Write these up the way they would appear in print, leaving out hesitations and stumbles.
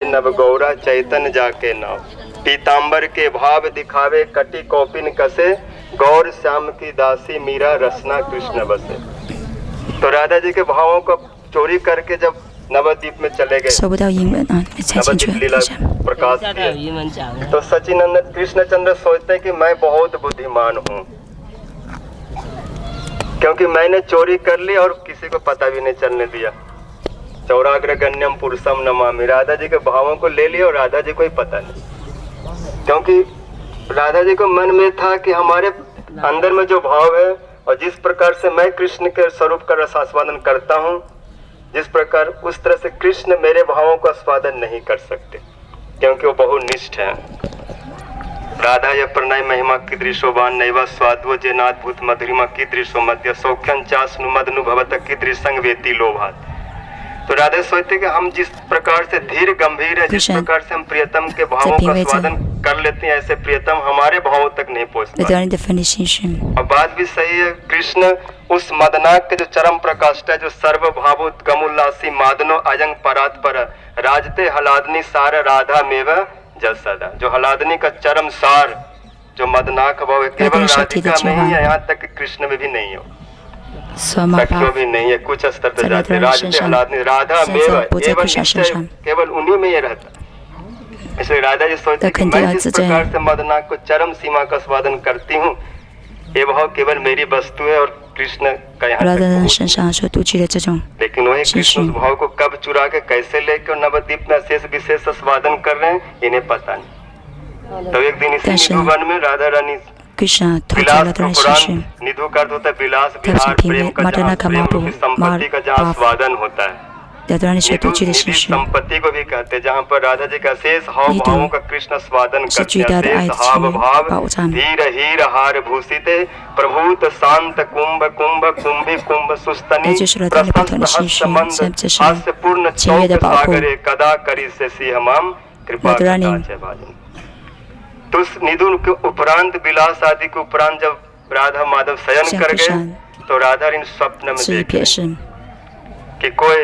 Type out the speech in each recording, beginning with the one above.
नव गौरा चैतन्य जाके नाव, पीताम्बर के भाव दिखावे कटी कौपिन कसे, गौर श्याम की दासी मीरा रसना कृष्ण बसे। तो राधा जी के भावों को चोरी करके जब नवद्वीप में चले गए, 收不到英文啊，你猜清楚 नवद्वीप 一 लीला 下。 प्रकाश किए। तो सचिनंदन कृष्णचंद्र सोचते हैं कि मैं बहुत बुद्धिमान हूँ, क्योंकि मैंने चोरी कर ली और किसी को पता भी नहीं चलने दिया। चौराग्र गण्यम पुरुषम नमामि, राधा जी के भावों को ले लिया और राधा जी को ही पता नहीं, क्योंकि राधा जी को मन में था कि हमारे अंदर में जो भाव है और जिस प्रकार से मैं कृष्ण के स्वरूप का रसास्वादन करता हूँ, जिस प्रकार उस तरह से कृष्ण मेरे भावों का स्वादन नहीं कर सकते, क्योंकि वो बहुनिष्ठ है। राधा या प्रणय महिमा की दृशोबान नैवा स्वादवो जेनाद्भुत मधुरिमा की दृशो मध्य सौख्यं चास्नु मदनु भवत की दृसंग वेती लोभात। तो राधा सोचते कि हम जिस प्रकार से धीर गंभीर है, जिस प्रकार से हम प्रियतम के भावों का स्वादन कर लेते हैं, ऐसे प्रियतम हमारे भावों तक नहीं पहुँच पाते। और बात भी सही है, कृष्ण उस मदनाक के जो चरम प्रकाष्ठ है, जो सर्वभावुत गमुल्लासी मादनो अयंग परात पर राजते हलादनी सार राधा मेव जसदा, जो हलादनी का चरम सार जो मदनाक भाव है, केवल राधिका में ही है, यहाँ तक कि कृष्ण में भी नहीं हो, सखियों भी नहीं है, कुछ स्तर तक जाते। राजते हलादनी राधा मेव एवं केवल उन्हीं में ये रहता। इसलिए राधा जी सोचते कि मैं जिस प्रकार से मदनाक को चरम सीमा का स्वादन करती हूँ, ये भाव केवल मेरी वस्तु है और कृष्ण का यहाँ लेकिन वही कृष्ण उस भाव को कब चुरा के कैसे लेके और नवद्वीप में अशेष विशेष स्वादन कर रहे हैं, इन्हें पता नहीं। तो एक दिन इसी निधु वन में राधा रानी विलास निधु का अर्थ होता है विलास, विहार, प्रेम का संपत्ति का जहाँ स्वादन होता है, संपत्ति को भी कहते हैं, जहाँ पर राधा जी का शेष हाव भावों का कृष्ण स्वादन करते हैं। शेष हाव भाव धीर हीर हार भूषित प्रभूत शांत कुंभ कुंभ कुंभी कुंभ सुस्तनी हास्य पूर्ण सागरे कदा करी से सिंहमाम कृपा भाजन। तो उस निधु के उपरांत विलास आदि के उपरांत जब राधा माधव शयन कर गए, तो राधा इन स्वप्न में देखे कि कोई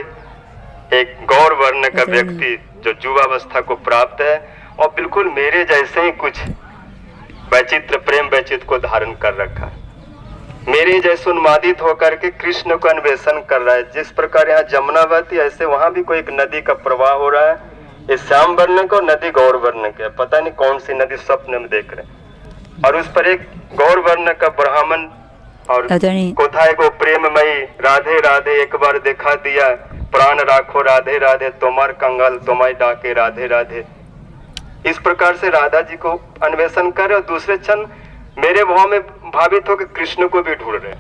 एक गौर वर्ण का व्यक्ति जो युवावस्था को प्राप्त है और बिल्कुल मेरे जैसे ही कुछ वैचित्र प्रेम वैचित्र को धारण कर रखा है, मेरे जैसे उन्मादित होकर के कृष्ण को अन्वेषण कर रहा है। जिस प्रकार यहाँ जमुना बहती है, ऐसे वहां भी कोई एक नदी का प्रवाह हो रहा है। ये श्याम वर्ण को नदी गौर वर्ण के, पता नहीं कौन सी नदी स्वप्न में देख रहे हैं, और उस पर एक गौर वर्ण का ब्राह्मण और कोथा को प्रेममयी राधे राधे एक बार दिखा दिया, प्राण राखो राधे राधे तोमार कंगाल तोमाई डाके राधे राधे। इस प्रकार से राधा जी को अन्वेषण करे और दूसरे क्षण मेरे भाव में भावित होकर कृष्ण को भी ढूंढ रहे।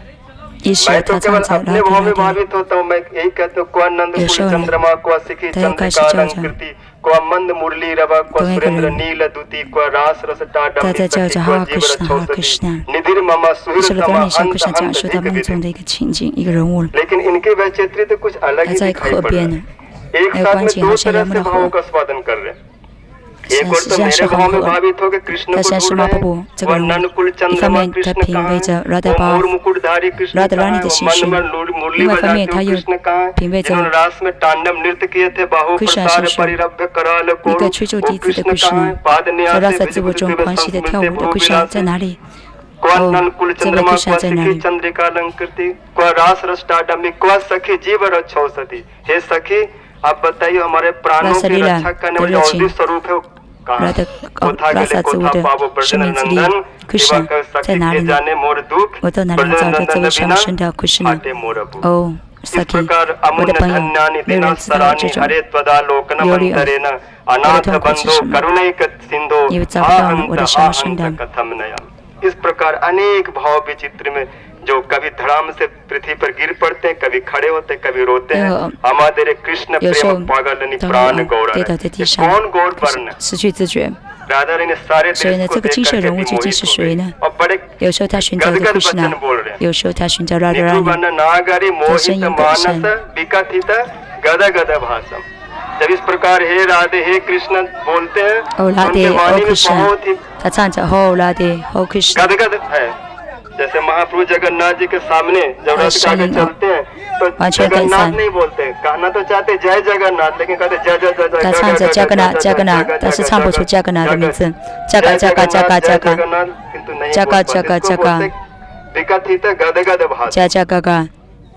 मैं तो केवल अपने भाव में भावित होता हूँ। मैं यही कहता हूँ, को नंद चंद्रमा को सिखी चंद्रिका अलंकृति को मंद मुरली रवा को सुरेंद्र नील दुति को रास रस टाडम निधिर ममा सुहृद समा अंत अंत। लेकिन इनके वैचित्र्य तो कुछ अलग ही दिखाई पड़ रहा है। एक साथ में दो तरह से भावों का स्वादन कर रहे हैं। एक और तो मेरे भाव में भावित हो के कृष्ण को ढूंढ रहे हैं, वर्णन कुल चंद्रमा कृष्ण कहाँ, और मुकुटधारी कृष्ण कहाँ, मन में मुरली बजाते हुए कृष्ण कहाँ, जिन्होंने रास में तांडव नृत्य किए थे, बाहु प्रसार परिरभ्य कराल कोर, वो कृष्ण कहाँ, पाद न्यास नल कुल चंद्रमा को सखी चंद्रिका अलंकृति को रास रस टाडमी को सखी जीव रक्षो सती। हे सखी, आप बताइए हमारे प्राणों की रक्षा करने वाले औषधि स्वरूप है कहाँ? कोथा के लिए कोथा पावो ब्रजनंदन दिवाकर सखी के जाने मोर दुख ब्रजनंदन बिना आटे मोर अबू। इस प्रकार अमुन धन्यानि दिना सरानि हरे त्वदा लोकन मंतरेन अनाथ बंधो करुणैक सिंधो आहंत कथम नया। इस प्रकार अनेक भाव विचित्र में जो कभी धड़ाम से पृथ्वी पर गिर पड़ते हैं, कभी खड़े होते हैं, कभी रोते हैं। हमारे कृष्ण प्रेम पागल प्राण गौर, कौन गौर वर्ण? राधा रानी ने सारे देश को देख करके मोहित और बड़े गदगद वचन बोल रहे हैं। निधुवन नागरी मोहित मानस विकथित गदगद भाषम। जब इस प्रकार हे राधे हे कृष्ण बोलते हैं, उनके वाणी में बहुत ही गदगद है। जैसे महाप्रभु जगन्नाथ जी के सामने जब रथ के आगे चलते हैं तो जगन्नाथ नहीं बोलते, कहना तो चाहते जय जगन्नाथ, लेकिन कहते जय जय जय 他唱着 Jagannath Jagannath， 但是唱不出 Jagannath 的名字。Jaga Jaga Jaga Jaga Jaga Jaga Jaga Jaga Jaga，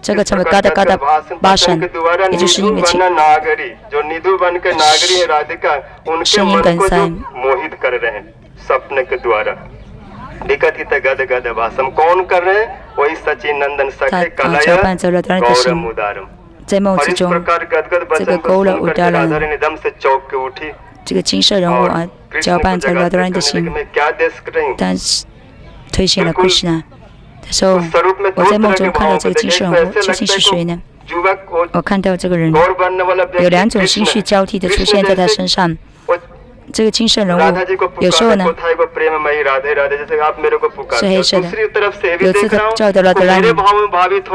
这个称为 Gada Gada Bhasan， 也就是音乐器。声音梗塞。 सपने के द्वारा विकथित गद गद भाषम कौन कर रहे हैं? वही सचिन नंदन सखे कलया गौरम उदारम। 在梦之中，这个勾勒乌达人，这个金色人物啊，搅拌着拉达人的心，但是推行了 Krishna。他说：“我在梦中看到这个金色人物，究竟是谁呢？我看到这个人有2种心绪交替的出现在他身上。” 这个金色人物有时候呢是黑色的，有次他照到了德拉尼，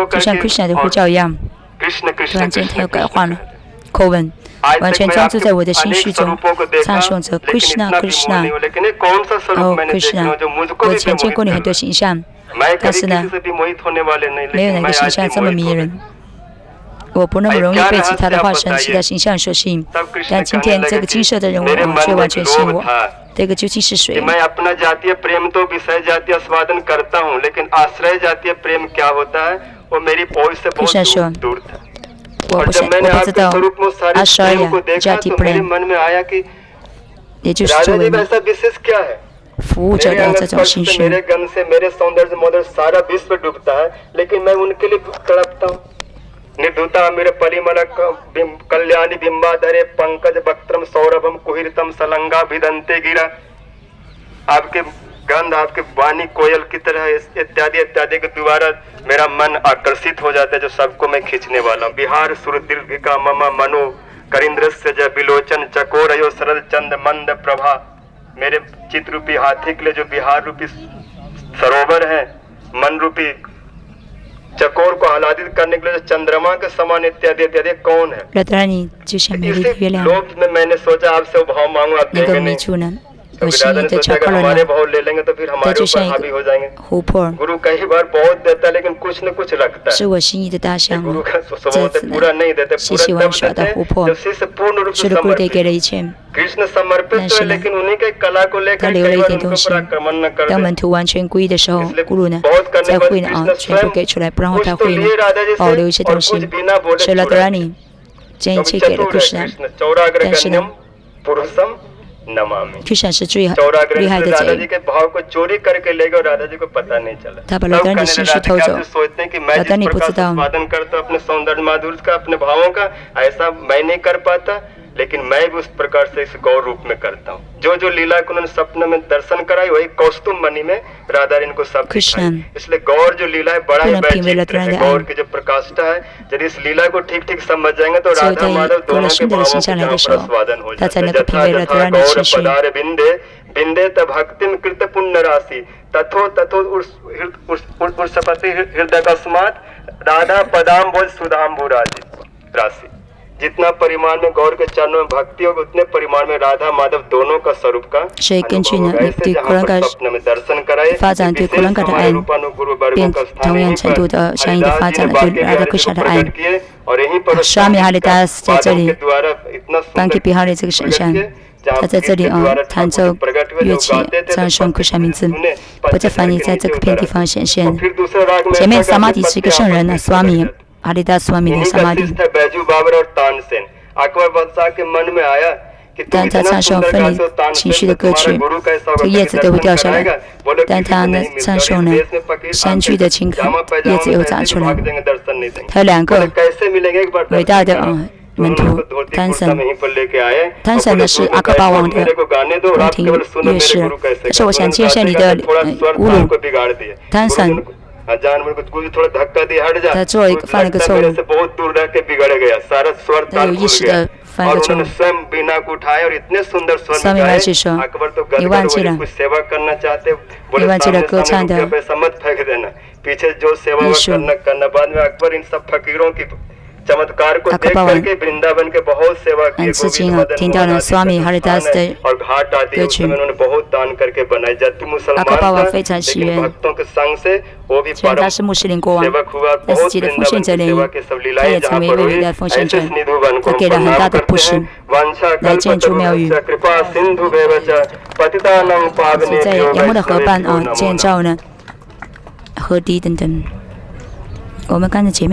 就像 Krishna 的呼叫一样，突然间他又改换了口吻，完全专注在我的心绪中，唱诵着 Krishna Krishna， 哦 Krishna， 我以前见过你很多形象，但是呢，没有哪个形象这么迷人。 我不那么容易被其他的化身、其他形象所吸引，但今天这个金色的人物却完全吸引我。这个究竟是谁？ Krishna 说：“我不知道阿舍呀，Jati Prem， 也就是作为服务者的这种心绪。” निर्धुता मेरे परिमल कल्याणी बिंबाधरे पंकज वक्त्रम सौरभम कुहिरतम सलंगा भिदंते गिरा। आपके गंध आपके वाणी कोयल की तरह इत्यादि इत्यादि के द्वारा मेरा मन आकर्षित हो जाता है, जो सबको मैं खींचने वाला हूँ। बिहार सुर दीर्घ का ममा मनो करिंद्रस्य जय बिलोचन चकोरयो सरल चंद मंद प्रभा। मेरे चित रूपी हाथी के लिए जो बिहार रूपी सरोवर है, मन रूपी चकोर को आह्लादित करने के लिए चंद्रमा के समान इत्यादि इत्यादि कौन है? इसी लोभ में मैंने सोचा आपसे भाव मांगू, आप देंगे नहीं। हमारे भाव ले लेंगे तो फिर हमारे ऊपर हावी हो जाएंगे। गुरु कई बार बहुत देता है लेकिन कुछ न कुछ रखता है। गुरु का स्वभाव पूरा नहीं देते, पूरा जब शिष्य पूर्ण रूप से समर्पित कृष्ण समर्पित है, लेकिन उन्हीं के कला को लेकर कई बार उनको आक्रमण न कर दे। बहुत करने के बाद कृष्ण स्वयं कुछ तो लिए राधा जी से और कुछ बिना बोले छोड़ा। चौराग्रगण्यम पुरुषम नमामि। 厉害的贼， राधा जी के भाव को चोरी करके ले गए और राधा जी को पता नहीं चला। 他把拉达人的心绪偷走， सोचते हैं कि मैं जिस प्रकार से उत्पादन करता हूँ अपने सौंदर्य माधुर्य का, अपने भावों का, ऐसा मैं नहीं कर पाता, लेकिन मैं भी उस प्रकार से इस गौर रूप में करता हूँ। जो जो लीला को उन्होंने सपने में दर्शन कराई, वही कौस्तुम मणि में राधा ने इनको सब दिखाई। इसलिए गौर जो लीला है बड़ा ही वैचित्र है। गौर की जो प्रकाष्ठा है, यदि इस लीला को ठीक ठीक समझ जाएंगे तो राधा माधव दोनों के भावों का यहाँ प्रस्वादन हो जाता है। गौर पदार बिंदे बिंदे त भक्तिम कृत पुण्य राशि तथो तथो उर्सपति हृदय कस्मात राधा पदाम बोझ सुधाम्बु राशि। जितना परिमाण में गौर के चरणों में भक्ति होगी, उतने परिमाण में राधा माधव दोनों का स्वरूप का स्वप्न में दर्शन कराए। 发展对古兰卡的爱，便同样程度的相应的发展了对拉达克沙的爱。沙米哈利达斯在这里颁给比哈利这个神像，他在这里弹奏乐器，唱诵克沙名字，不再翻译在这个片地方显现。前面萨玛迪是一个圣人呢，斯瓦米。 哈利达斯瓦米的萨玛迪，但他唱诵分离情绪的歌曲，这叶子都会掉下来。但他呢唱诵呢山居的情感，叶子又长出来。还有2个伟大的门徒，汤神。汤神呢是阿克巴王的宫廷乐师，但是我想接下你的侮辱。汤神。 他做一个犯了一个错误，他有意识的犯了一个错误。萨米来去说，你忘记了，你忘记了歌唱的艺术。阿克巴王很吃惊啊，听到了斯瓦米哈利达斯的歌曲。阿克巴王非常喜悦， वो भी 虽然他是穆斯林国王， सेवक हुआ 但是 बहुत 记得奉献 वृंदावन 者 की 联 सेवा के सब 他 लीलाएं 也 जहाँ 成为 पर 伟 हुई 大的奉献 ऐसे 者， निधुवन को 他给了很 प्रणाम 大的 करते 布施 हैं। वांछा 来建筑庙宇。 कल्पतरुभ्यश्च कृपा सिन्धुभ्यः च पतितानां 是在 पावनेभ्यो 杨木的河畔 वैष्णवेभ्यो 啊 नमो 建 नमः। 造呢河堤等等。我们看着前面。